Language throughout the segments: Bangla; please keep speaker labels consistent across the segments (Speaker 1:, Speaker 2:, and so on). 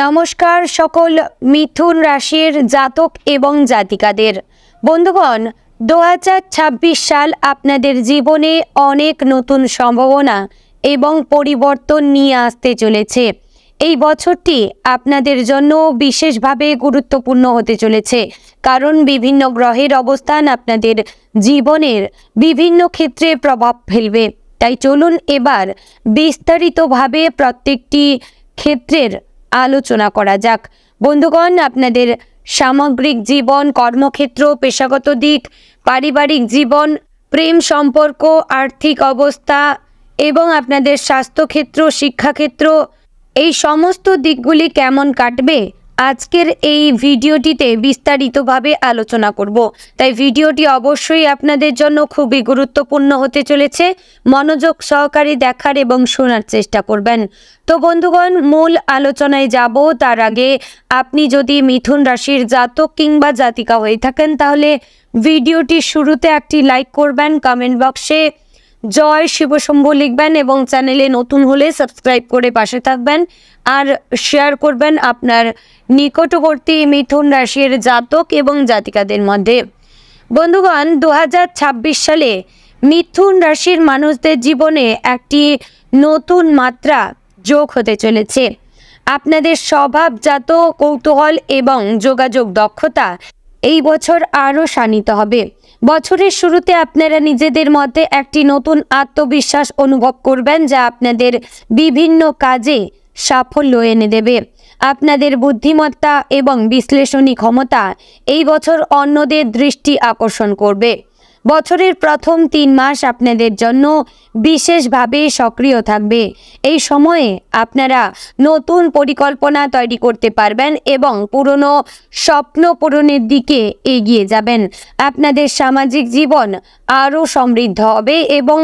Speaker 1: নমস্কার সকল মিথুন রাশির জাতক এবং জাতিকাদের। বন্ধুগণ, 2026 সাল আপনাদের জীবনে অনেক নতুন সম্ভাবনা এবং পরিবর্তন নিয়ে আসতে চলেছে। এই বছরটি আপনাদের জন্য বিশেষভাবে গুরুত্বপূর্ণ হতে চলেছে, কারণ বিভিন্ন গ্রহের অবস্থান আপনাদের জীবনের বিভিন্ন ক্ষেত্রে প্রভাব ফেলবে। তাই চলুন এবার বিস্তারিতভাবে প্রত্যেকটি ক্ষেত্রের আলোচনা করা যাক। বন্ধুগণ, আপনাদের সামগ্রিক জীবন, কর্মক্ষেত্র, পেশাগত দিক, পারিবারিক জীবন, প্রেম সম্পর্ক, আর্থিক অবস্থা এবং আপনাদের স্বাস্থ্যক্ষেত্র, শিক্ষাক্ষেত্র, এই সমস্ত দিকগুলি কেমন কাটবে আজকের এই ভিডিওটিতে বিস্তারিতভাবে আলোচনা করব। তাই ভিডিওটি অবশ্যই আপনাদের জন্য খুবই গুরুত্বপূর্ণ হতে চলেছে। মনোযোগ সহকারে দেখার এবং শোনার চেষ্টা করবেন। তো বন্ধুগণ, মূল আলোচনায় যাব তার আগে আপনি যদি মিথুন রাশির জাতক কিংবা জাতিকা হয়ে থাকেন তাহলে ভিডিওটির শুরুতে একটি লাইক করবেন, কমেন্ট বক্সে জয় শিবশম্ভু লিখবেন এবং চ্যানেলে নতুন হলে সাবস্ক্রাইব করে পাশে থাকবেন আর শেয়ার করবেন আপনার নিকটবর্তী মিথুন রাশির জাতক এবং জাতিকাদের মধ্যে। বন্ধুগণ, 2026 সালে মিথুন রাশির মানুষদের জীবনে একটি নতুন মাত্রা যোগ হতে চলেছে। আপনাদের স্বভাবজাত কৌতূহল এবং যোগাযোগ দক্ষতা এই বছর আরও শানিত হবে। বছরের শুরুতে আপনারা নিজেদের মধ্যে একটি নতুন আত্মবিশ্বাস অনুভব করবেন, যা আপনাদের বিভিন্ন কাজে সাফল্য এনে দেবে। আপনাদের বুদ্ধিমত্তা এবং বিশ্লেষণী ক্ষমতা এই বছর অন্যদের দৃষ্টি আকর্ষণ করবে। বছরের প্রথম 3 মাস আপনাদের জন্য বিশেষভাবে সক্রিয় থাকবে। এই সময়ে আপনারা নতুন পরিকল্পনা তৈরি করতে পারবেন এবং পুরনো স্বপ্ন পূরণের দিকে এগিয়ে যাবেন। আপনাদের সামাজিক জীবন আরও সমৃদ্ধ হবে এবং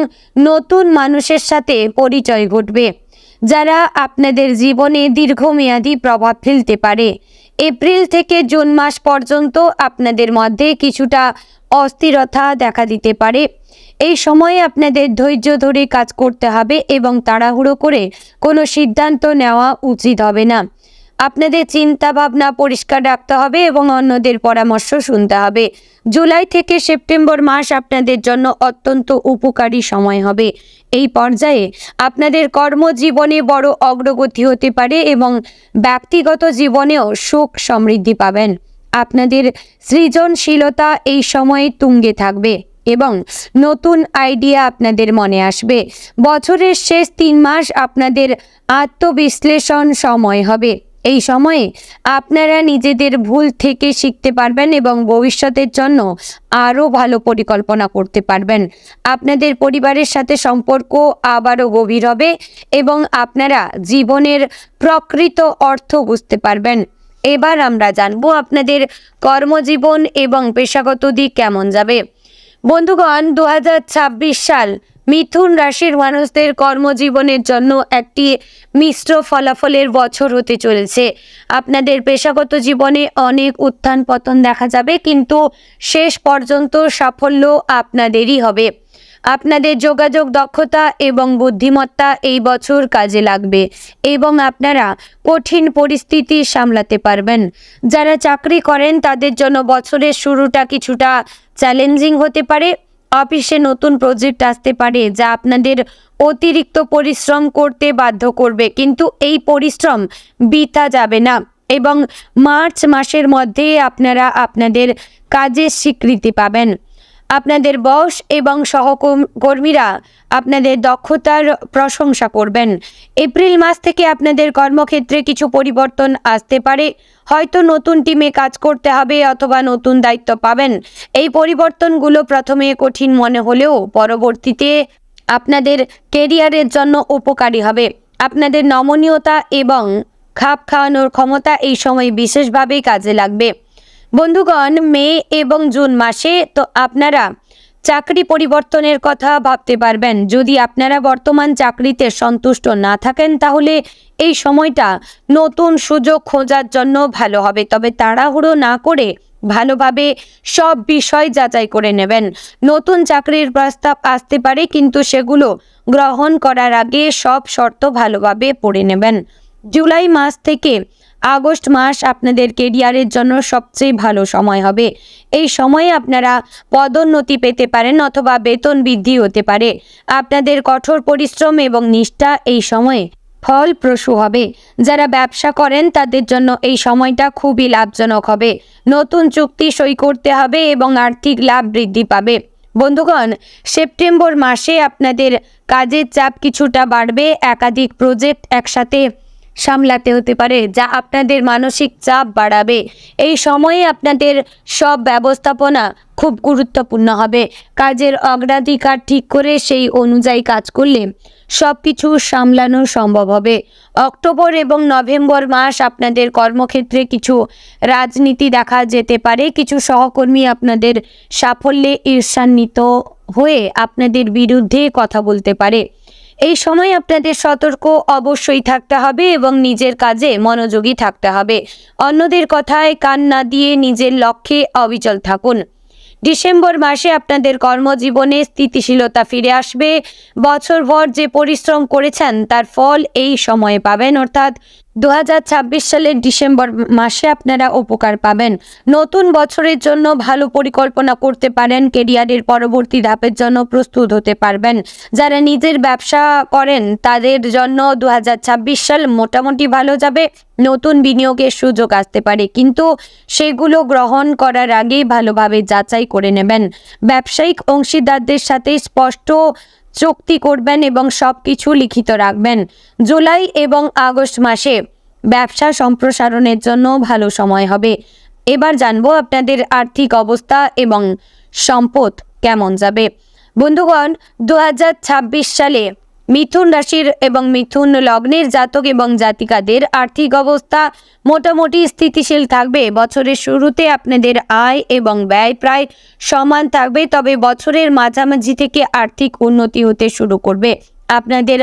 Speaker 1: নতুন মানুষের সাথে পরিচয় ঘটবে, যারা আপনাদের জীবনে দীর্ঘমেয়াদী প্রভাব ফেলতে পারে। এপ্রিল থেকে জুন মাস পর্যন্ত আপনাদের মধ্যে কিছুটা অস্থিরতা দেখা দিতে পারে। এই সময়ে আপনাদের ধৈর্য ধরে কাজ করতে হবে এবং তাড়াহুড়ো করে কোনো সিদ্ধান্ত নেওয়া উচিত হবে না। আপনাদের চিন্তা ভাবনা পরিষ্কার রাখতে হবে এবং অন্যদের পরামর্শ শুনতে হবে। জুলাই থেকে সেপ্টেম্বর মাস আপনাদের জন্য অত্যন্ত উপকারী সময় হবে। এই পর্যায়ে আপনাদের কর্মজীবনে বড় অগ্রগতি হতে পারে এবং ব্যক্তিগত জীবনেও সুখ সমৃদ্ধি পাবেন। আপনাদের সৃজনশীলতা এই সময়ে তুঙ্গে থাকবে এবং নতুন আইডিয়া আপনাদের মনে আসবে। বছরের শেষ 3 মাস আপনাদের আত্মবিশ্লেষণ সময় হবে। এই সময়ে আপনারা নিজেদের ভুল থেকে শিখতে পারবেন এবং ভবিষ্যতের জন্য আরও ভালো পরিকল্পনা করতে পারবেন। আপনাদের পরিবারের সাথে সম্পর্ক আবারও গভীর হবে এবং আপনারা জীবনের প্রকৃত অর্থ বুঝতে পারবেন। এবার আমরা জানবো আপনাদের কর্মজীবন এবং পেশাগত দিক কেমন যাবে। বন্ধুগণ, 2026 সাল মিথুন রাশির মানুষদের কর্মজীবনের জন্য একটি মিশ্র ফলাফলের বছর হতে চলেছে। আপনাদের পেশাগত জীবনে অনেক উত্থান পতন দেখা যাবে, কিন্তু শেষ পর্যন্ত সাফল্য আপনাদেরই হবে। আপনাদের যোগাযোগ দক্ষতা এবং বুদ্ধিমত্তা এই বছর কাজে লাগবে এবং আপনারা কঠিন পরিস্থিতি সামলাতে পারবেন। যারা চাকরি করেন তাদের জন্য বছরের শুরুটা কিছুটা চ্যালেঞ্জিং হতে পারে। অফিসে নতুন প্রজেক্ট আসতে পারে যা আপনাদের অতিরিক্ত পরিশ্রম করতে বাধ্য করবে, কিন্তু এই পরিশ্রম বৃথা যাবে না এবং মার্চ মাসের মধ্যে আপনারা আপনাদের কাজের স্বীকৃতি পাবেন। আপনাদের বস এবং সহকর্মীরা আপনাদের দক্ষতার প্রশংসা করবেন। এপ্রিল মাস থেকে আপনাদের কর্মক্ষেত্রে কিছু পরিবর্তন আসতে পারে। হয়তো নতুন টিমে কাজ করতে হবে অথবা নতুন দায়িত্ব পাবেন। এই পরিবর্তনগুলো প্রথমে কঠিন মনে হলেও পরবর্তীতে আপনাদের কেরিয়ারের জন্য উপকারী হবে। আপনাদের নমনীয়তা এবং খাপ খাওয়ানোর ক্ষমতা এই সময় বিশেষভাবে কাজে লাগবে। বন্ধুগণ, মে এবং জুন মাসে তো আপনারা চাকরি পরিবর্তনের কথা ভাবতে পারবেন। যদি আপনারা বর্তমান চাকরিতে সন্তুষ্ট না থাকেন তাহলে এই সময়টা নতুন সুযোগ খোঁজার জন্য ভালো হবে, তবে তাড়াহুড়ো না করে ভালোভাবে সব বিষয় যাচাই করে নেবেন। নতুন চাকরির প্রস্তাব আসতে পারে, কিন্তু সেগুলো গ্রহণ করার আগে সব শর্ত ভালোভাবে পড়ে নেবেন। জুলাই মাস থেকে আগস্ট মাস আপনাদের কেরিয়ারের জন্য সবচেয়ে ভালো সময় হবে। এই সময়ে আপনারা পদোন্নতি পেতে পারেন অথবা বেতন বৃদ্ধি হতে পারে। আপনাদের কঠোর পরিশ্রম এবং নিষ্ঠা এই সময়ে ফলপ্রসূ হবে। যারা ব্যবসা করেন তাদের জন্য এই সময়টা খুবই লাভজনক হবে। নতুন চুক্তি সই করতে হবে এবং আর্থিক লাভ বৃদ্ধি পাবে। বন্ধুগণ, সেপ্টেম্বর মাসে আপনাদের কাজের চাপ কিছুটা বাড়বে। একাধিক প্রজেক্ট একসাথে সামলাতে হতে পারে, যা আপনাদের মানসিক চাপ বাড়াবে। এই সময়ে আপনাদের সব ব্যবস্থাপনা খুব গুরুত্বপূর্ণ হবে। কাজের অগ্রাধিকার ঠিক করে সেই অনুযায়ী কাজ করলে সব কিছু সামলানো সম্ভব হবে। অক্টোবর এবং নভেম্বর মাস আপনাদের কর্মক্ষেত্রে কিছু রাজনীতি দেখা যেতে পারে। কিছু সহকর্মী আপনাদের সাফল্যে ঈর্ষান্বিত হয়ে আপনাদের বিরুদ্ধে কথা বলতে পারে। এই সময় আপনাদের সতর্ক অবশ্যই থাকতে হবে এবং নিজের কাজে মনোযোগী থাকতে হবে। অন্যদের কথায় কান না দিয়ে নিজের লক্ষ্যে অবিচল থাকুন। ডিসেম্বর মাসে আপনাদের কর্মজীবনে স্থিতিশীলতা ফিরে আসবে। বছরভর যে পরিশ্রম করেছেন তার ফল এই সময়ে পাবেন, অর্থাৎ 2026 সালের ডিসেম্বর মাসে আপনারা উপকার পাবেন। নতুন বছরের জন্য ভালো পরিকল্পনা করতে পারেন। কেরিয়ারের পরবর্তী ধাপের জন্য প্রস্তুত হতে পারবেন। যারা নিজের ব্যবসা করেন তাদের জন্য 2026 সাল মোটামুটি ভালো যাবে। নতুন বিনিয়োগের সুযোগ আসতে পারে, কিন্তু সেগুলো গ্রহণ করার আগে ভালোভাবে যাচাই করে নেবেন। ব্যবসায়িক অংশীদারদের সাথে স্পষ্ট চুক্তি করবেন এবং সব কিছু লিখিত রাখবেন। জুলাই এবং আগস্ট মাসে ব্যবসা সম্প্রসারণের জন্য ভালো সময় হবে। এবার জানবো আপনাদের আর্থিক অবস্থা এবং সম্পদ কেমন যাবে। বন্ধুগণ, 2026 সালে মিথুন রাশির এবং মিথুন লগ্নের জাতক এবং জাতিকাদের আর্থিক অবস্থা মোটামুটি স্থিতিশীল থাকবে। বছরের শুরুতে আপনাদের আয় এবং ব্যয় প্রায় সমান থাকবে, তবে বছরের মাঝামাঝি থেকে আর্থিক উন্নতি হতে শুরু করবে। আপনাদের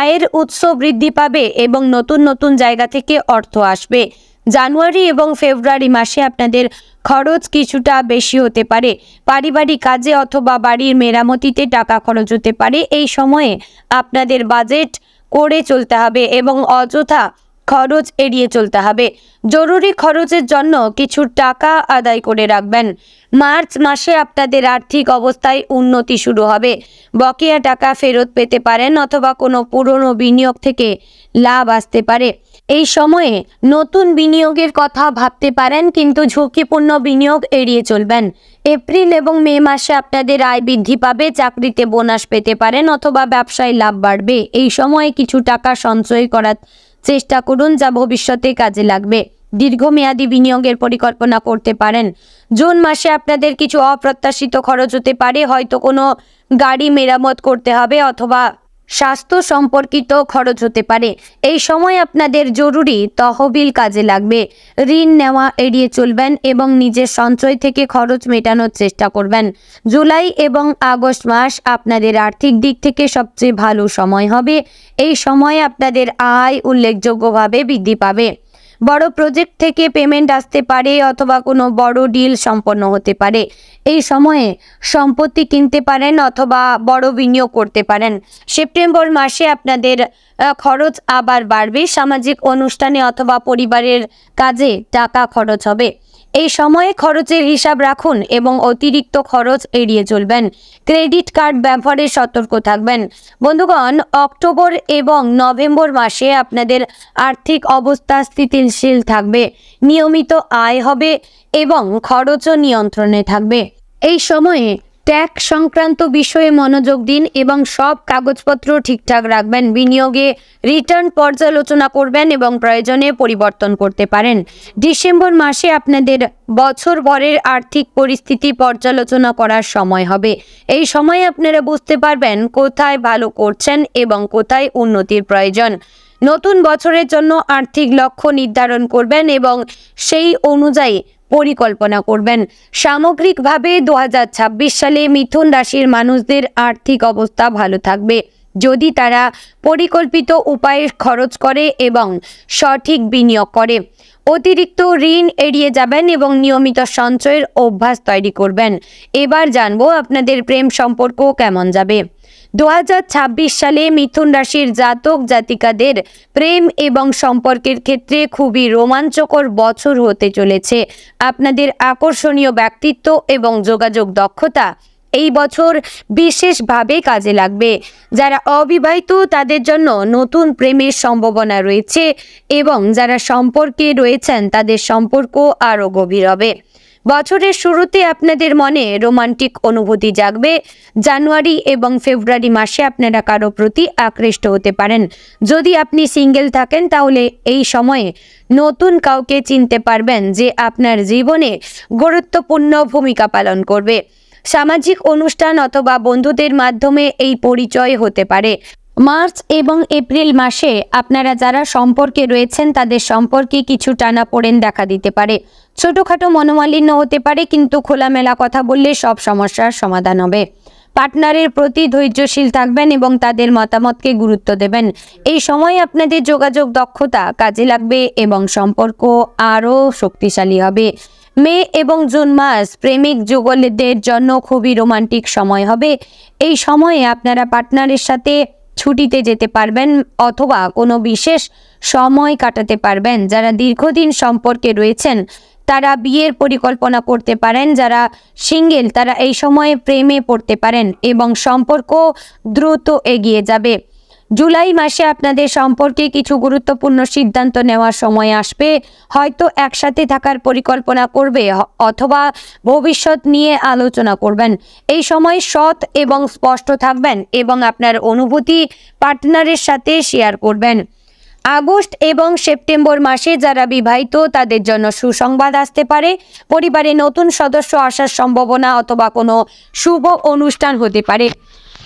Speaker 1: আয়ের উৎস বৃদ্ধি পাবে এবং নতুন নতুন জায়গা থেকে অর্থ আসবে। জানুয়ারি এবং ফেব্রুয়ারি মাসে আপনাদের খরচ কিছুটা বেশি হতে পারে। পারিবারিক কাজে অথবা বাড়ির মেরামতিতে টাকা খরচ হতে পারে। এই সময়ে আপনাদের বাজেট করে চলতে হবে এবং অযথা খরচ এড়িয়ে চলতে হবে। জরুরি খরচের জন্য কিছু টাকা আদায় করে রাখবেন। মার্চ মাসে আপনাদের আর্থিক অবস্থায় উন্নতি শুরু হবে। বকেয়া টাকা ফেরত পেতে পারেন অথবা কোনো পুরনো বিনিয়োগ থেকে লাভ আসতে পারে। এই সময়ে নতুন বিনিয়োগের কথা ভাবতে পারেন, কিন্তু ঝুঁকিপূর্ণ বিনিয়োগ এড়িয়ে চলবেন। এপ্রিল এবং মে মাসে আপনাদের আয় বৃদ্ধি পাবে। চাকরিতে বোনাস পেতে পারেন অথবা ব্যবসায় লাভ বাড়বে। এই সময়ে কিছু টাকা সঞ্চয় করার চেষ্টা করুন, যা ভবিষ্যতে কাজে লাগবে। দীর্ঘমেয়াদী বিনিয়োগের পরিকল্পনা করতে পারেন। জুন মাসে আপনাদের কিছু অপ্রত্যাশিত খরচ হতে পারে। হয়তো কোনো গাড়ি মেরামত করতে হবে অথবা স্বাস্থ্য সম্পর্কিত খরচ হতে পারে। এই সময় আপনাদের জরুরি তহবিল কাজে লাগবে। ঋণ নেওয়া এড়িয়ে চলবেন এবং নিজের সঞ্চয় থেকে খরচ মেটানোর চেষ্টা করবেন। জুলাই এবং আগস্ট মাস আপনাদের আর্থিক দিক থেকে সবচেয়ে ভালো সময় হবে। এই সময়ে আপনাদের আয় উল্লেখযোগ্যভাবে বৃদ্ধি পাবে। বড় প্রজেক্ট থেকে পেমেন্ট আসতে পারে অথবা কোনো বড় ডিল সম্পন্ন হতে পারে। এই সময়ে সম্পত্তি কিনতে পারেন অথবা বড় বিনিয়োগ করতে পারেন। সেপ্টেম্বর মাসে আপনাদের খরচ আবার বাড়বে। সামাজিক অনুষ্ঠানে অথবা পরিবারের কাজে টাকা খরচ হবে। এই সময়ে খরচের হিসাব রাখুন এবং অতিরিক্ত খরচ এড়িয়ে চলবেন। ক্রেডিট কার্ড ব্যবহারে সতর্ক থাকবেন। বন্ধুগণ, অক্টোবর এবং নভেম্বর মাসে আপনাদের আর্থিক অবস্থা স্থিতিশীল থাকবে। নিয়মিত আয় হবে এবং খরচও নিয়ন্ত্রণে থাকবে। এই সময়ে ট্যাক্স সংক্রান্ত বিষয়ে মনোযোগ দিন এবং সব কাগজপত্র ঠিকঠাক রাখবেন। বিনিয়োগে রিটার্ন পর্যালোচনা করবেন এবং প্রয়োজনে পরিবর্তন করতে পারেন। ডিসেম্বর মাসে আপনাদের বছরভরের আর্থিক পরিস্থিতি পর্যালোচনা করার সময় হবে। এই সময়ে আপনারা বুঝতে পারবেন কোথায় ভালো করছেন এবং কোথায় উন্নতির প্রয়োজন। নতুন বছরের জন্য আর্থিক লক্ষ্য নির্ধারণ করবেন এবং সেই অনুযায়ী পরিকল্পনা করবেন। সামগ্রিকভাবে 2026 সালে মিথুন রাশির মানুষদের আর্থিক অবস্থা ভালো থাকবে যদি তারা পরিকল্পিত উপায়ে খরচ করে এবং সঠিক বিনিয়োগ করে। অতিরিক্ত ঋণ এড়িয়ে যাবেন এবং নিয়মিত সঞ্চয়ের অভ্যাস তৈরি করবেন। এবার জানবো আপনাদের প্রেম সম্পর্ক কেমন যাবে। 2026 সালে মিথুন রাশির জাতক জাতিকাদের প্রেম এবং সম্পর্কের ক্ষেত্রে খুবই রোমাঞ্চকর বছর হতে চলেছে। আপনাদের আকর্ষণীয় ব্যক্তিত্ব এবং যোগাযোগ দক্ষতা এই বছর বিশেষভাবে কাজে লাগবে। যারা অবিবাহিত তাদের জন্য নতুন প্রেমের সম্ভাবনা রয়েছে এবং যারা সম্পর্কে রয়েছেন তাদের সম্পর্ক আরও গভীর হবে। বছরের শুরুতে আপনাদের মনে রোমান্টিক অনুভূতি জাগবে। জানুয়ারি এবং ফেব্রুয়ারি মাসে আপনারা কারো প্রতি আকৃষ্ট হতে পারেন। যদি আপনি সিঙ্গেল থাকেন তাহলে এই সময়ে নতুন কাউকে চিনতে পারবেন যে আপনার জীবনে গুরুত্বপূর্ণ ভূমিকা পালন করবে। সামাজিক অনুষ্ঠান অথবা বন্ধুদের মাধ্যমে এই পরিচয় হতে পারে। মার্চ এবং এপ্রিল মাসে আপনারা যারা সম্পর্কে রয়েছেন তাদের সম্পর্কে কিছু টানাপোড়েন দেখা দিতে পারে। ছোটোখাটো মনোমালিন্য হতে পারে, কিন্তু খোলামেলা কথা বললে সব সমস্যার সমাধান হবে। পার্টনারের প্রতি ধৈর্যশীল থাকবেন এবং তাদের মতামতকে গুরুত্ব দেবেন। এই সময় আপনাদের যোগাযোগ দক্ষতা কাজে লাগবে এবং সম্পর্ক আরও শক্তিশালী হবে। মে এবং জুন মাস প্রেমিক যুগলদের জন্য খুবই রোমান্টিক সময় হবে। এই সময়ে আপনারা পার্টনারের সাথে ছুটিতে যেতে পারবেন অথবা কোনো বিশেষ সময় কাটাতে পারবেন। যারা দীর্ঘদিন সম্পর্কে রয়েছেন তারা বিয়ের পরিকল্পনা করতে পারেন। যারা সিঙ্গেল তারা এই সময়ে প্রেমে পড়তে পারেন এবং সম্পর্ক দ্রুত এগিয়ে যাবে। জুলাই মাসে আপনাদের সম্পর্কে কিছু গুরুত্বপূর্ণ সিদ্ধান্ত নেওয়ার সময় আসবে। হয়তো একসাথে থাকার পরিকল্পনা করবে অথবা ভবিষ্যৎ নিয়ে আলোচনা করবেন। এই সময় সৎ এবং স্পষ্ট থাকবেন এবং আপনার অনুভূতি পার্টনারের সাথে শেয়ার করবেন। আগস্ট এবং সেপ্টেম্বর মাসে যারা বিবাহিত তাদের জন্য সুসংবাদ আসতে পারে। পরিবারে নতুন সদস্য আসার সম্ভাবনা অথবা কোনো শুভ অনুষ্ঠান হতে পারে।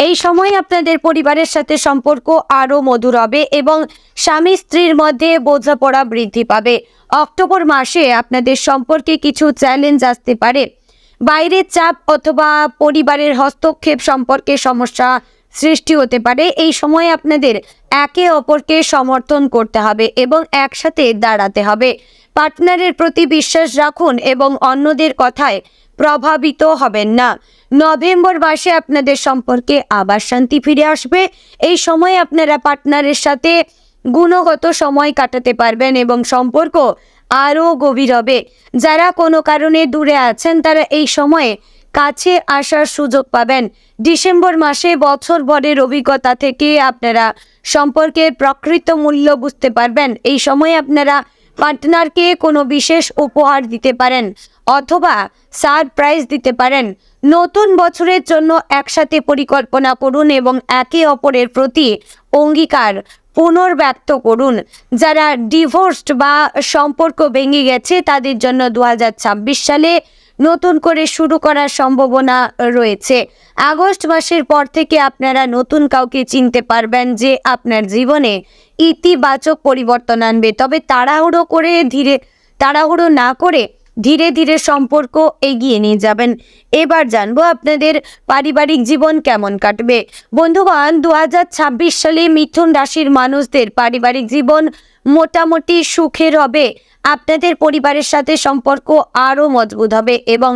Speaker 1: এই সময় আপনাদের পরিবারের সাথে সম্পর্ক আরও মধুর হবে এবং স্বামী স্ত্রীর মধ্যে বোঝাপড়া বৃদ্ধি পাবে। অক্টোবর মাসে আপনাদের সম্পর্কে কিছু চ্যালেঞ্জ আসতে পারে। বাইরের চাপ অথবা পরিবারের হস্তক্ষেপ সম্পর্কে সমস্যা সৃষ্টি হতে পারে। এই সময় আপনাদের একে অপরকে সমর্থন করতে হবে এবং একসাথে দাঁড়াতে হবে। পার্টনারের প্রতি বিশ্বাস রাখুন এবং অন্যদের কথায় প্রভাবিত হবেন না। নভেম্বর মাসে আপনাদের সম্পর্কে আবার শান্তি ফিরে আসবে। এই সময় আপনারা পার্টনারের সাথে গুণগত সময় কাটাতে পারবেন এবং সম্পর্ক আরও গভীর হবে। যারা কোনো কারণে দূরে আছেন তারা এই সময়ে কাছে আসার সুযোগ পাবেন। ডিসেম্বর মাসে বছরভরের অভিজ্ঞতা থেকে আপনারা সম্পর্কের প্রকৃত মূল্য বুঝতে পারবেন। এই সময়ে আপনারা পার্টনারকে কোনো বিশেষ উপহার দিতে পারেন অথবা সারপ্রাইজ দিতে পারেন। নতুন বছরের জন্য একসাথে পরিকল্পনা করুন এবং একে অপরের প্রতি অঙ্গীকার পুনর্ব্যক্ত করুন। যারা ডিভোর্সড বা সম্পর্ক ভেঙে গেছে তাদের জন্য 2026 সালে নতুন করে শুরু করার সম্ভাবনা রয়েছে। আগস্ট মাসের পর থেকে আপনারা নতুন কাউকে চিনতে পারবেন যে আপনার জীবনে ইতিবাচক পরিবর্তন আনবে। তবে তাড়াহুড়ো না করে ধীরে ধীরে সম্পর্ক এগিয়ে নিয়ে যাবেন। এবার জানবো আপনাদের পারিবারিক জীবন কেমন কাটবে। বন্ধুগণ, 2026 সালে মিথুন রাশির মানুষদের পারিবারিক জীবন মোটামুটি সুখের হবে। আপনাদের পরিবারের সাথে সম্পর্ক আরও মজবুত হবে এবং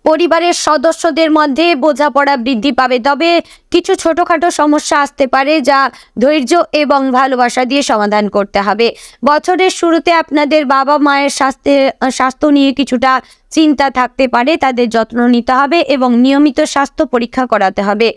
Speaker 1: পরিবারের সদস্যদের মধ্যে বোঝাপড়া বৃদ্ধি পাবে। তবে কিছু ছোটোখাটো সমস্যা আসতে পারে যা ধৈর্য এবং ভালোবাসা দিয়ে সমাধান করতে হবে। বছরের শুরুতে আপনাদের বাবা মায়ের স্বাস্থ্য নিয়ে কিছুটা চিন্তা থাকতে পারে। তাদের যত্ন নিতে হবে এবং নিয়মিত স্বাস্থ্য পরীক্ষা করাতে হবে।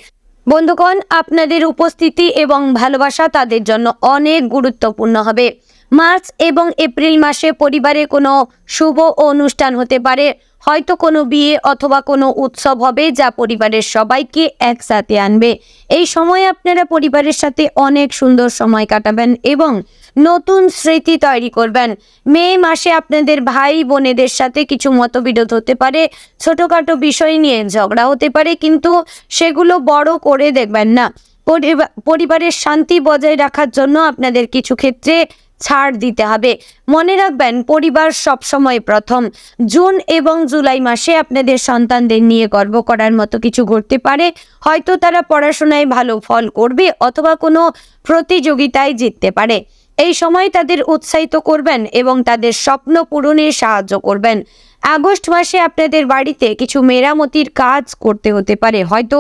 Speaker 1: বন্ধুগণ, আপনাদের উপস্থিতি এবং ভালোবাসা তাদের জন্য অনেক গুরুত্বপূর্ণ হবে। মার্চ এবং এপ্রিল মাসে পরিবারে কোনো শুভ অনুষ্ঠান হতে পারে। হয়তো কোনো বিয়ে অথবা কোনো উৎসব হবে যা পরিবারের সবাইকে একসাথে আনবে। এই সময়ে আপনারা পরিবারের সাথে অনেক সুন্দর সময় কাটাবেন এবং নতুন স্মৃতি তৈরি করবেন। মে মাসে আপনাদের ভাই বোনেদের সাথে কিছু মতবিরোধ হতে পারে। ছোটোখাটো বিষয় নিয়ে ঝগড়া হতে পারে, কিন্তু সেগুলো বড় করে দেখবেন না। পরিবারের শান্তি বজায় রাখার জন্য আপনাদের কিছু ক্ষেত্রে ছাড় দিতে হবে। মনে রাখবেন, পরিবার সবসময় প্রথম। জুন এবং জুলাই মাসে আপনাদের সন্তানদের নিয়ে গর্ব করার মতো কিছু ঘটতে পারে। হয়তো তারা পড়াশোনায় ভালো ফল করবে অথবা কোনো প্রতিযোগিতায় জিততে পারে। এই সময় তাদের উৎসাহিত করবেন এবং তাদের স্বপ্ন পূরণে সাহায্য করবেন। আগস্ট মাসে আপনাদের বাড়িতে কিছু মেরামতির কাজ করতে হতে পারে, হয়তো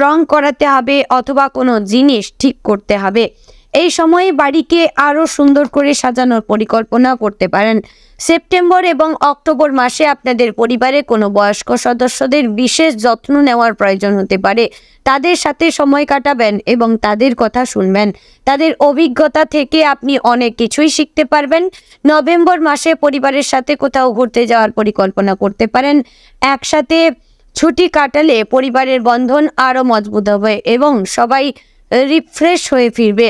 Speaker 1: রং করাতে হবে অথবা কোনো জিনিস ঠিক করতে হবে। এই সময়ে বাড়িকে আরও সুন্দর করে সাজানোর পরিকল্পনা করতে পারেন। সেপ্টেম্বর এবং অক্টোবর মাসে আপনাদের পরিবারে কোনো বয়স্ক সদস্যদের বিশেষ যত্ন নেওয়ার প্রয়োজন হতে পারে। তাদের সাথে সময় কাটাবেন এবং তাদের কথা শুনবেন। তাদের অভিজ্ঞতা থেকে আপনি অনেক কিছুই শিখতে পারবেন। নভেম্বর মাসে পরিবারের সাথে কোথাও ঘুরতে যাওয়ার পরিকল্পনা করতে পারেন। একসাথে ছুটি কাটালে পরিবারের বন্ধন আরও মজবুত হবে এবং সবাই রিফ্রেশ হয়ে ফিরবে।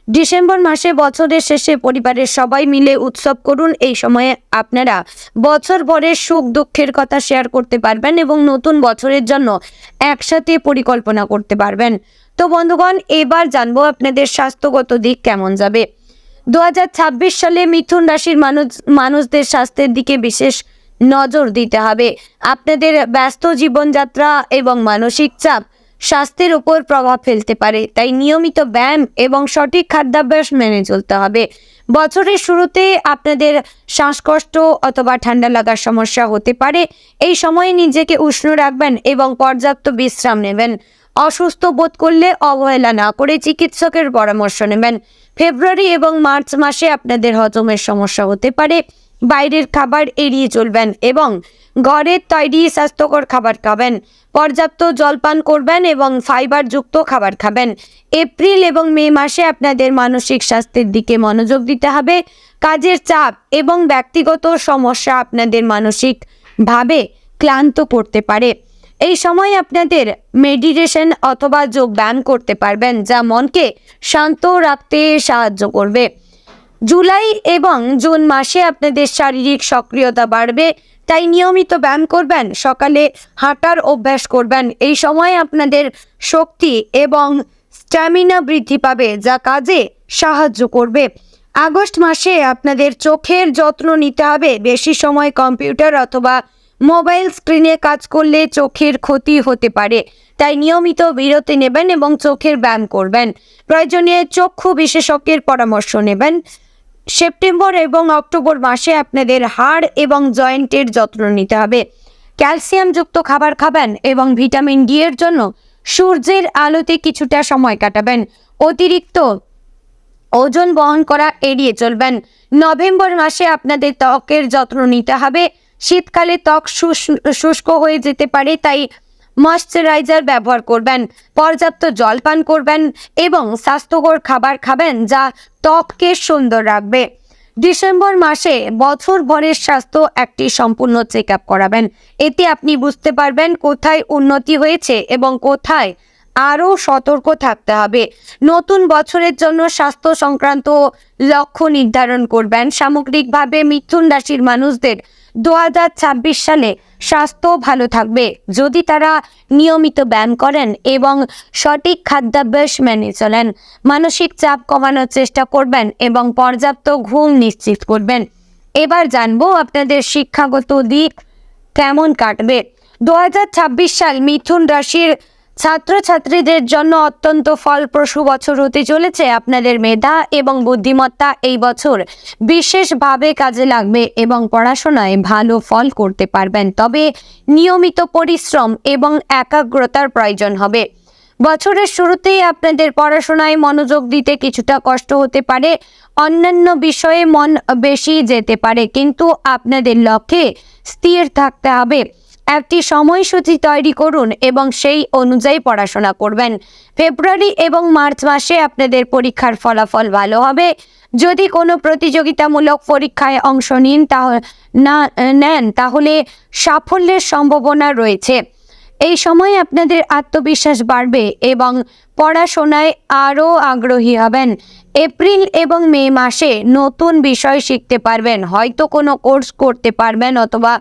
Speaker 1: ডিসেম্বর মাসে বছরের শেষে পরিবারের সবাই মিলে উৎসব করুন। এই সময়ে আপনারা বছর ভরের সুখ দুঃখের কথা শেয়ার করতে পারবেন এবং নতুন বছরের জন্য একসাথে পরিকল্পনা করতে পারবেন। তো বন্ধুগণ, এবার জানবো আপনাদের স্বাস্থ্যগত দিক কেমন যাবে। 2026 সালে মিথুন রাশির মানুষদের স্বাস্থ্যের দিকে বিশেষ নজর দিতে হবে। আপনাদের ব্যস্ত জীবনযাত্রা এবং মানসিক চাপ স্বাস্থ্যের উপর প্রভাব ফেলতে পারে, তাই নিয়মিত ব্যায়াম এবং সঠিক খাদ্যাভ্যাস মেনে চলতে হবে। বছরের শুরুতে আপনাদের শ্বাসকষ্ট অথবা ঠান্ডা লাগার সমস্যা হতে পারে। এই সময়ে নিজেকে উষ্ণ রাখবেন এবং পর্যাপ্ত বিশ্রাম নেবেন। অসুস্থ বোধ করলে অবহেলা না করে চিকিৎসকের পরামর্শ নেবেন। ফেব্রুয়ারি এবং মার্চ মাসে আপনাদের হজমের সমস্যা হতে পারে। বাইরের খাবার এড়িয়ে চলবেন এবং ঘরের তৈরি স্বাস্থ্যকর খাবার খাবেন। পর্যাপ্ত জলপান করবেন এবং ফাইবারযুক্ত খাবার খাবেন। এপ্রিল এবং মে মাসে আপনাদের মানসিক স্বাস্থ্যের দিকে মনোযোগ দিতে হবে। কাজের চাপ এবং ব্যক্তিগত সমস্যা আপনাদের মানসিকভাবে ক্লান্ত করতে পারে। এই সময় আপনাদের মেডিটেশন অথবা যোগ ব্যায়াম করতে পারবেন, যা মনকে শান্ত রাখতে সাহায্য করবে। জুলাই এবং জুন মাসে আপনাদের শারীরিক সক্রিয়তা বাড়বে, তাই নিয়মিত ব্যায়াম করবেন। সকালে হাঁটার অভ্যাস করবেন। এই সময় আপনাদের শক্তি এবং স্ট্যামিনা বৃদ্ধি পাবে, যা কাজে সাহায্য করবে। আগস্ট মাসে আপনাদের চোখের যত্ন নিতে হবে। বেশি সময় কম্পিউটার অথবা মোবাইল স্ক্রিনে কাজ করলে চোখের ক্ষতি হতে পারে, তাই নিয়মিত বিরতি নেবেন এবং চোখের ব্যায়াম করবেন। প্রয়োজনে চক্ষু বিশেষজ্ঞের পরামর্শ নেবেন। সেপ্টেম্বর এবং অক্টোবর মাসে আপনাদের হাড় এবং জয়েন্টের যত্ন নিতে হবে। ক্যালসিয়ামযুক্ত খাবার খাবেন এবং ভিটামিন ডি এর জন্য সূর্যের আলোতে কিছুটা সময় কাটাবেন। অতিরিক্ত ওজন বহন করা এড়িয়ে চলবেন। নভেম্বর মাসে আপনাদের ত্বকের যত্ন নিতে হবে। শীতকালে ত্বক শুষ্ক হয়ে যেতে পারে, তাই ময়শ্চারাইজার ব্যবহার করবেন। পর্যাপ্ত জল পান করবেন এবং স্বাস্থ্যকর খাবার খাবেন, যা ত্বককে সুন্দর রাখবে। ডিসেম্বর মাসে বছর ভরের স্বাস্থ্য একটি সম্পূর্ণ চেক আপ করাবেন। এতে আপনি বুঝতে পারবেন কোথায় উন্নতি হয়েছে এবং কোথায় আরও সতর্ক থাকতে হবে। নতুন বছরের জন্য স্বাস্থ্য সংক্রান্ত লক্ষ্য নির্ধারণ করবেন। সামগ্রিকভাবে মিথুন রাশির মানুষদের 2026 সালে স্বাস্থ্য ভালো থাকবে যদি তারা নিয়মিত ব্যায়াম করেন এবং সঠিক খাদ্যাভ্যাস মেনে চলেন। মানসিক চাপ কমানোর চেষ্টা করবেন এবং পর্যাপ্ত ঘুম নিশ্চিত করবেন। এবার জানবো আপনাদের শিক্ষাগত দিক কেমন কাটবে। 2026 সাল মিথুন রাশির ছাত্রছাত্রীদের জন্য অত্যন্ত ফলপ্রসূ বছর হতে চলেছে। আপনাদের মেধা এবং বুদ্ধিমত্তা এই বছর বিশেষভাবে কাজে লাগবে এবং পড়াশোনায় ভালো ফল করতে পারবেন, তবে নিয়মিত পরিশ্রম এবং একাগ্রতার প্রয়োজন হবে। বছরের শুরুতেই আপনাদের পড়াশোনায় মনোযোগ দিতে কিছুটা কষ্ট হতে পারে। অন্যান্য বিষয়ে মন বেশি যেতে পারে, কিন্তু আপনাদের লক্ষ্যে স্থির থাকতে হবে। একটি সময়সূচি তৈরি করুন এবং সেই অনুযায়ী পড়াশোনা করবেন। ফেব্রুয়ারি এবং মার্চ মাসে আপনাদের পরীক্ষার ফলাফল ভালো হবে। যদি কোনো প্রতিযোগিতামূলক পরীক্ষায় অংশ নেন তাহলে সাফল্যের সম্ভাবনা রয়েছে। এই সময় আপনাদের আত্মবিশ্বাস বাড়বে এবং পড়াশোনায় আরও আগ্রহী হবেন। এপ্রিল এবং মে মাসে নতুন বিষয় শিখতে পারবেন, হয়তো কোনো কোর্স করতে পারবেন অথবা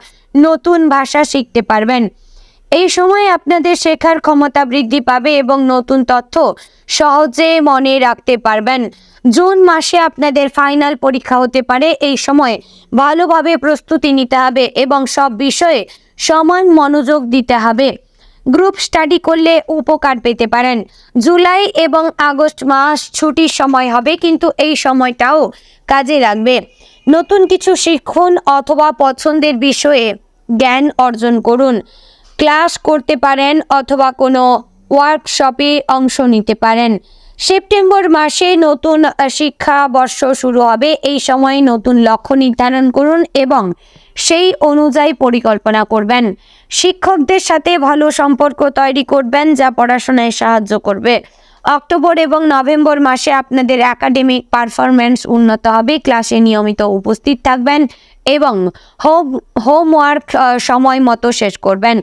Speaker 1: নতুন ভাষা শিখতে পারবেন। এই সময় আপনাদের শেখার ক্ষমতা বৃদ্ধি পাবে এবং নতুন তথ্য সহজে মনে রাখতে পারবেন। জুন মাসে আপনাদের ফাইনাল পরীক্ষা হতে পারে। এই সময় ভালোভাবে প্রস্তুতি নিতে হবে এবং সব বিষয়ে সমান মনোযোগ দিতে হবে। গ্রুপ স্টাডি করলে উপকার পেতে পারেন। জুলাই এবং আগস্ট মাস ছুটির সময় হবে, কিন্তু এই সময়টাও কাজে লাগবে। নতুন কিছু শিখুন অথবা পছন্দের বিষয়ে জ্ঞান অর্জন করুন। ক্লাস করতে পারেন অথবা কোনো ওয়ার্কশপে অংশ নিতে পারেন। সেপ্টেম্বর মাসে নতুন শিক্ষাবর্ষ শুরু হবে। এই সময়ে নতুন লক্ষ্য নির্ধারণ করুন এবং সেই অনুযায়ী পরিকল্পনা করবেন। শিক্ষকদের সাথে ভালো সম্পর্ক তৈরি করবেন, যা পড়াশোনায় সাহায্য করবে। অক্টোবর এবং নভেম্বর মাসে আপনাদের একাডেমিক পারফরম্যান্স উন্নত হবে। ক্লাসে নিয়মিত উপস্থিত থাকবেন এবং হোমওয়ার্ক সময় মতো শেষ করবেন।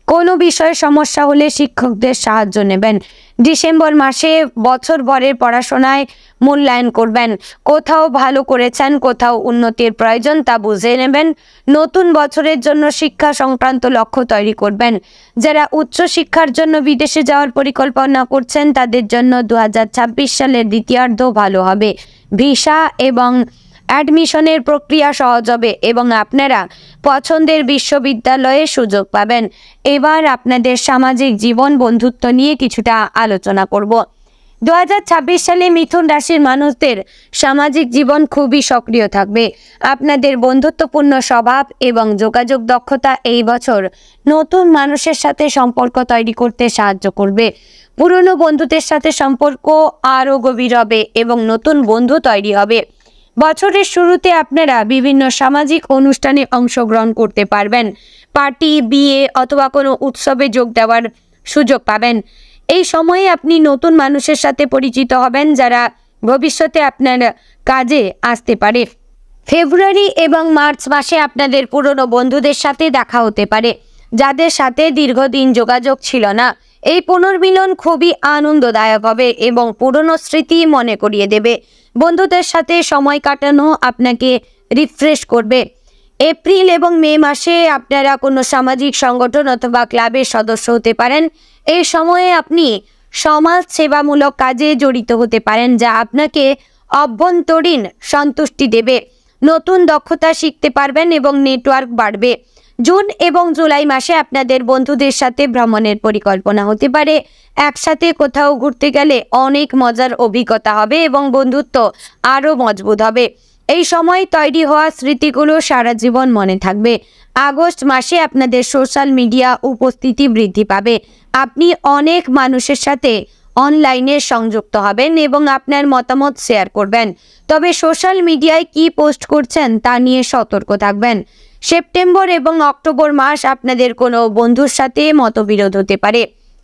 Speaker 1: কোনো বিষয়ে সমস্যা হলে শিক্ষকদের সাহায্য নেবেন। ডিসেম্বর মাসে বছরভরের পড়াশোনায় মূল্যায়ন করবেন। কোথাও ভালো করেছেন, কোথাও উন্নতির প্রয়োজন, তা বুঝে নেবেন। নতুন বছরের জন্য শিক্ষা সংক্রান্ত লক্ষ্য তৈরি করবেন। যারা উচ্চশিক্ষার জন্য বিদেশে যাওয়ার পরিকল্পনা করছেন, তাদের জন্য 2026 সালের দ্বিতীয়ার্ধ ভালো হবে। ভিসা এবং অ্যাডমিশনের প্রক্রিয়া সহজ হবে এবং আপনারা পছন্দের বিশ্ববিদ্যালয়ে সুযোগ পাবেন। এবার আপনাদের সামাজিক জীবন, বন্ধুত্ব নিয়ে কিছুটা আলোচনা করব। 2026 সালে মিথুন রাশির মানুষদের সামাজিক জীবন খুবই সক্রিয় থাকবে। আপনাদের বন্ধুত্বপূর্ণ স্বভাব এবং যোগাযোগ দক্ষতা এই বছর নতুন মানুষের সাথে সম্পর্ক তৈরি করতে সাহায্য করবে। পুরনো বন্ধুদের সাথে সম্পর্ক আরও গভীর হবে এবং নতুন বন্ধু তৈরি হবে। বছরের শুরুতে আপনারা বিভিন্ন সামাজিক অনুষ্ঠানে অংশগ্রহণ করতে পারবেন। পার্টি, বিয়ে অথবা কোনো উৎসবে যোগ দেওয়ার সুযোগ পাবেন। এই সময়ে আপনি নতুন মানুষের সাথে পরিচিত হবেন, যারা ভবিষ্যতে আপনার কাজে আসতে পারে। ফেব্রুয়ারি এবং মার্চ মাসে আপনাদের পুরনো বন্ধুদের সাথে দেখা হতে পারে, যাদের সাথে দীর্ঘদিন যোগাযোগ ছিল না। এই পুনর্মিলন খুবই আনন্দদায়ক হবে এবং পুরনো স্মৃতি মনে করিয়ে দেবে। বন্ধুদের সাথে সময় কাটানো আপনাকে রিফ্রেশ করবে। এপ্রিল এবং মে মাসে আপনারা কোনো সামাজিক সংগঠন অথবা ক্লাবের সদস্য হতে পারেন। এই সময়ে আপনি সমাজ সেবামূলক কাজে জড়িত হতে পারেন, যা আপনাকে অভ্যন্তরীণ সন্তুষ্টি দেবে। নতুন দক্ষতা শিখতে পারবেন এবং নেটওয়ার্ক বাড়বে। জুন এবং জুলাই মাসে আপনাদের বন্ধুদের সাথে ভ্রমণের পরিকল্পনা হতে পারে। একসাথে কোথাও ঘুরতে গেলে অনেক মজার অভিজ্ঞতা হবে এবং বন্ধুত্ব আরও মজবুত হবে। এই সময় তৈরি হওয়া স্মৃতিগুলো সারা জীবন মনে থাকবে। আগস্ট মাসে আপনাদের সোশ্যাল মিডিয়া উপস্থিতি বৃদ্ধি পাবে। আপনি অনেক মানুষের সাথে অনলাইনে সংযুক্ত হবেন এবং আপনার মতামত শেয়ার করবেন। তবে সোশ্যাল মিডিয়ায় কি পোস্ট করছেন তা নিয়ে সতর্ক থাকবেন। সেপ্টেম্বর এবং অক্টোবর মাস আপনাদের কোনো বন্ধুর সাথে মতবিরোধ হতে পারে।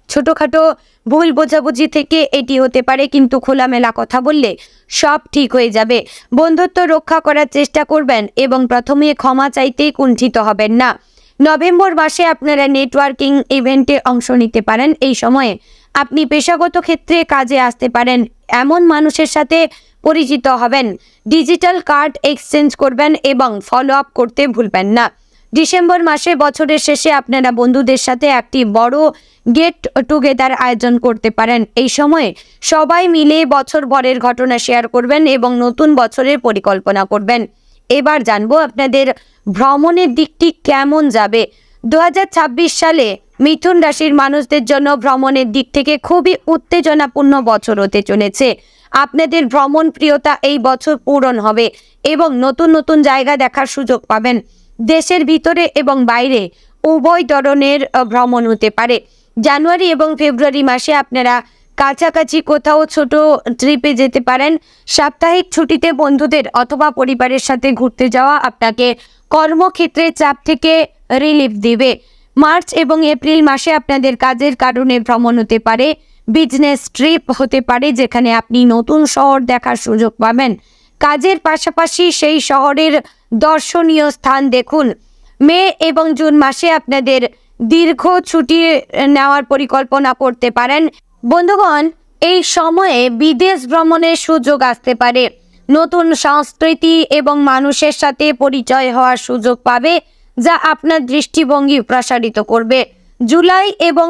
Speaker 1: ছোটোখাটো ভুল বোঝাবুঝি থেকে এটি হতে পারে, কিন্তু খোলামেলা কথা বললে সব ঠিক হয়ে যাবে। বন্ধুত্ব রক্ষা করার চেষ্টা করবেন এবং প্রথমে ক্ষমা চাইতেই কুণ্ঠিত হবেন না। নভেম্বর মাসে আপনারা নেটওয়ার্কিং ইভেন্টে অংশ নিতে পারেন। এই সময়ে আপনি পেশাগত ক্ষেত্রে কাজে আসতে পারেন, এমন মানুষের সাথে পরিচিত হবেন। ডিজিটাল কার্ড এক্সচেঞ্জ করবেন এবং ফলো আপ করতে ভুলবেন না। ডিসেম্বর মাসে বছরের শেষে আপনারা বন্ধুদের সাথে একটি বড় গেট টুগেদার আয়োজন করতে পারেন। এই সময়ে সবাই মিলে বছরভরের ঘটনা শেয়ার করবেন এবং নতুন বছরের পরিকল্পনা করবেন। এবার জানবো আপনাদের ভ্রমণের দিকটি কেমন যাবে। 2026 সালে মিথুন রাশির মানুষদের জন্য ভ্রমণের দিক থেকে খুবই উত্তেজনাপূর্ণ বছর হতে চলেছে। আপনাদের ভ্রমণ প্রিয়তা এই বছর পূরণ হবে এবং নতুন নতুন জায়গা দেখার সুযোগ পাবেন। দেশের ভিতরে এবং বাইরে উভয় ধরনের ভ্রমণ হতে পারে। জানুয়ারি এবং ফেব্রুয়ারি মাসে আপনারা কাছাকাছি কোথাও ছোট ট্রিপে যেতে পারেন। সাপ্তাহিক ছুটিতে বন্ধুদের অথবা পরিবারের সাথে ঘুরতে যাওয়া আপনাকে কর্মক্ষেত্রের চাপ থেকে রিলিফ দিবে। মার্চ এবং এপ্রিল মাসে আপনাদের কাজের কারণে ভ্রমণ হতে পারে। বিজনেস ট্রিপ হতে পারে, যেখানে আপনি নতুন শহর দেখার সুযোগ পাবেন। কাজের পাশাপাশি সেই শহরের দর্শনীয় স্থান দেখুন। মে এবং জুন মাসে আপনাদের দীর্ঘ ছুটি নেওয়ার পরিকল্পনা করতে পারেন। বন্ধুগণ, এই সময়ে বিদেশ ভ্রমণের সুযোগ আসতে পারে। নতুন সংস্কৃতি এবং মানুষের সাথে পরিচয় হওয়ার সুযোগ পাবে, যা আপনার দৃষ্টিভঙ্গি প্রসারিত করবে। জুলাই এবং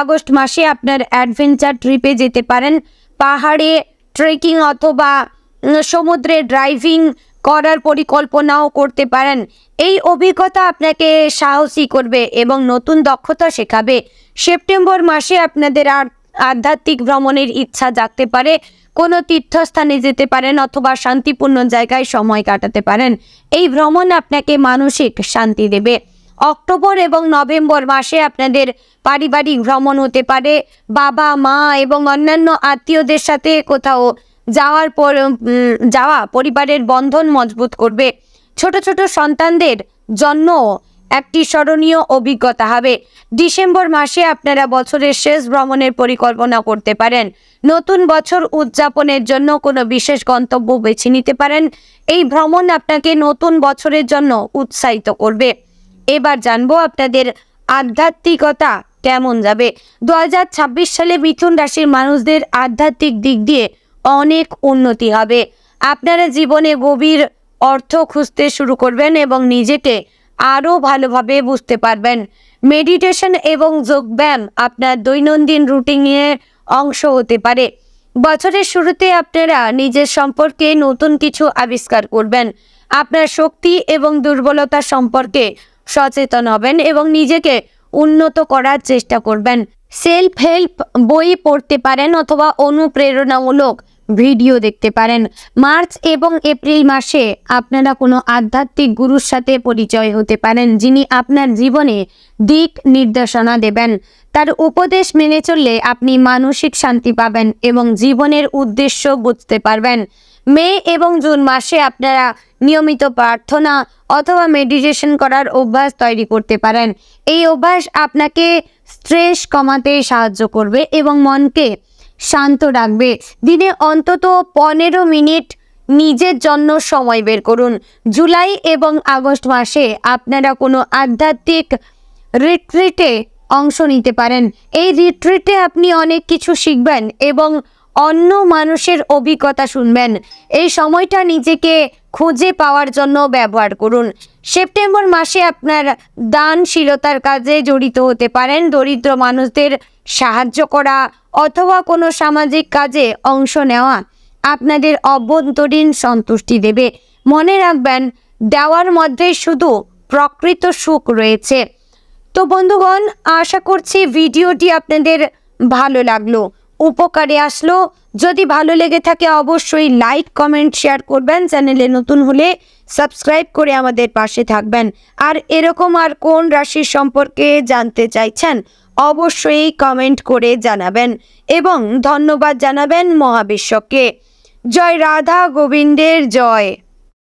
Speaker 1: আগস্ট মাসে আপনার অ্যাডভেঞ্চার ট্রিপে যেতে পারেন। পাহাড়ে ট্রেকিং অথবা সমুদ্রে ড্রাইভিং করার পরিকল্পনাও করতে পারেন। এই অভিজ্ঞতা আপনাকে সাহসী করবে এবং নতুন দক্ষতা শেখাবে। সেপ্টেম্বর মাসে আপনাদের আধ্যাত্মিক ভ্রমণের ইচ্ছা জাগতে পারে। কোনো তীর্থস্থানে যেতে পারেন অথবা শান্তিপূর্ণ জায়গায় সময় কাটাতে পারেন। এই ভ্রমণ আপনাকে মানসিক শান্তি দেবে। অক্টোবর এবং নভেম্বর মাসে আপনাদের পারিবারিক ভ্রমণ হতে পারে। বাবা মা এবং অন্যান্য আত্মীয়দের সাথে কোথাও যাওয়া পরিবারের বন্ধন মজবুত করবে। ছোট ছোট সন্তানদের জন্য একটি স্মরণীয় অভিজ্ঞতা হবে। ডিসেম্বর মাসে আপনারা বছরের শেষ ভ্রমণের পরিকল্পনা করতে পারেন। নতুন বছর উদযাপনের জন্য কোনো বিশেষ গন্তব্য বেছে নিতে পারেন। এই ভ্রমণ আপনাকে নতুন বছরের জন্য উৎসাহিত করবে। এবার জানবো আপনাদের আধ্যাত্মিকতা কেমন যাবে। 2026 সালে মিথুন রাশির মানুষদের আধ্যাত্মিক দিক দিয়ে অনেক উন্নতি হবে। আপনারা জীবনে গভীর অর্থ খুঁজতে শুরু করবেন এবং নিজেকে আরও ভালোভাবে বুঝতে পারবেন। মেডিটেশন এবং যোগব্যায়াম আপনার দৈনন্দিন রুটিনের অংশ হতে পারে। বছরের শুরুতে আপনারা নিজের সম্পর্কে নতুন কিছু আবিষ্কার করবেন। আপনার শক্তি এবং দুর্বলতা সম্পর্কে সচেতন হবেন এবং নিজেকে উন্নত করার চেষ্টা করবেন। সেলফ হেল্প বই পড়তে পারেন অথবা অনুপ্রেরণামূলক ভিডিও দেখতে পারেন। মার্চ এবং এপ্রিল মাসে আপনারা কোনো আধ্যাত্মিক গুরুর সাথে পরিচয় হতে পারেন, যিনি আপনার জীবনে দিক নির্দেশনা দেবেন। তার উপদেশ মেনে চললে আপনি মানসিক শান্তি পাবেন এবং জীবনের উদ্দেশ্য বুঝতে পারবেন। মে এবং জুন মাসে আপনারা নিয়মিত প্রার্থনা অথবা মেডিটেশন করার অভ্যাস তৈরি করতে পারেন। এই অভ্যাস আপনাকে স্ট্রেস কমাতে সাহায্য করবে এবং মনকে শান্ত রাখবে। দিনে অন্তত 15 মিনিট নিজের জন্য সময় বের করুন। জুলাই এবং আগস্ট মাসে আপনারা কোনো আধ্যাত্মিক রিট্রিটে অংশ নিতে পারেন। এই রিট্রিটে আপনি অনেক কিছু শিখবেন এবং অন্য মানুষের অভিজ্ঞতা শুনবেন। এই সময়টা নিজেকে খুঁজে পাওয়ার জন্য ব্যবহার করুন। সেপ্টেম্বর মাসে আপনার দানশীলতার কাজে জড়িত হতে পারেন। দরিদ্র মানুষদের সাহায্য করা অথবা কোনো সামাজিক কাজে অংশ নেওয়া আপনাদের অভ্যন্তরীণ সন্তুষ্টি দেবে। মনে রাখবেন, দেওয়ার মধ্যে শুধু প্রকৃত সুখ রয়েছে। তো বন্ধুগণ, আশা করছি ভিডিওটি আপনাদের ভালো লাগলো, উপকারে আসলো। যদি ভালো লেগে থাকে অবশ্যই লাইক কমেন্ট শেয়ার করবেন। চ্যানেলে নতুন হলে সাবস্ক্রাইব করে আমাদের পাশে থাকবেন। আর এরকম আর কোন রাশির সম্পর্কে জানতে চাইছেন অবশ্যই কমেন্ট করে জানাবেন এবং ধন্যবাদ জানাবেন মহাবিশ্বকে। জয় রাধা গোবিন্দের জয়।